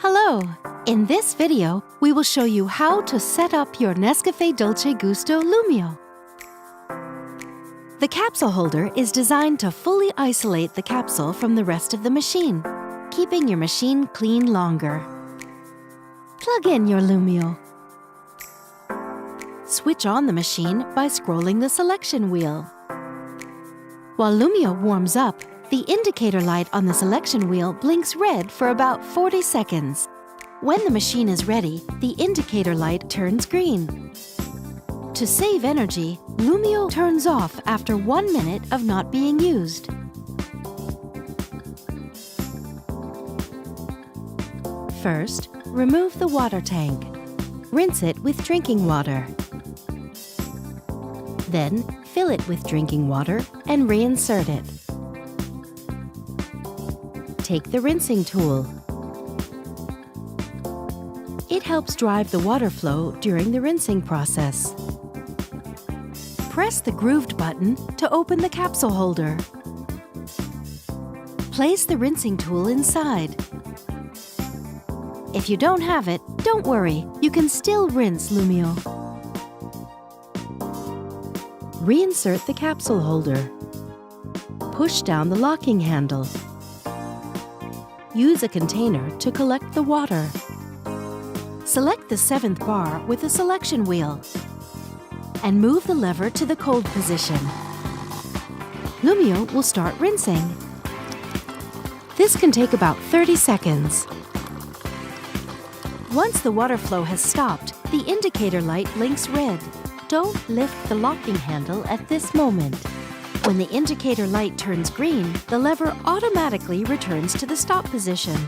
Hello! In this video, we will show you how to set up your Nescafe Dolce Gusto Lumio. The capsule holder is designed to fully isolate the capsule from the rest of the machine, keeping your machine clean longer. Plug in your Lumio. Switch on the machine by scrolling the selection wheel. While Lumio warms up, the indicator light on the selection wheel blinks red for about 40 seconds. When the machine is ready, the indicator light turns green. To save energy, Lumio turns off after 1 minute of not being used. First, remove the water tank. Rinse it with drinking water. Then, fill it with drinking water and reinsert it. Take the rinsing tool. It helps drive the water flow during the rinsing process. Press the grooved button to open the capsule holder. Place the rinsing tool inside. If you don't have it, don't worry, you can still rinse Lumio. Reinsert the capsule holder. Push down the locking handle. Use a container to collect the water. Select the 7th bar with the selection wheel and move the lever to the cold position. Lumio will start rinsing. This can take about 30 seconds. Once the water flow has stopped, the indicator light blinks red. Don't lift the locking handle at this moment. When the indicator light turns green, the lever automatically returns to the stop position.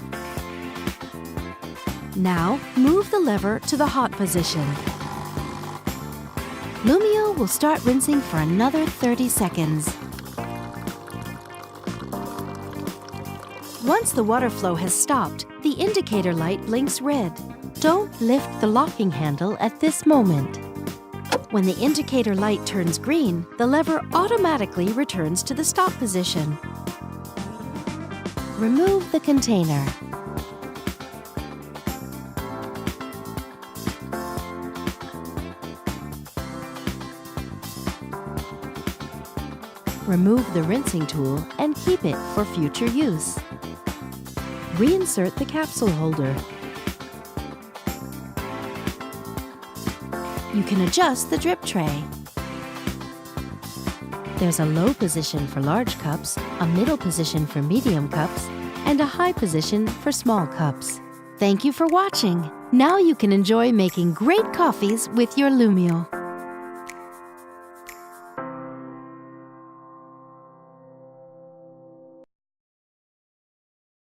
Now, move the lever to the hot position. Lumio will start rinsing for another 30 seconds. Once the water flow has stopped, the indicator light blinks red. Don't lift the locking handle at this moment. When the indicator light turns green, the lever automatically returns to the stop position. Remove the container. Remove the rinsing tool and keep it for future use. Reinsert the capsule holder. You can adjust the drip tray. There's a low position for large cups, a middle position for medium cups, and a high position for small cups. Thank you for watching. Now you can enjoy making great coffees with your Lumio.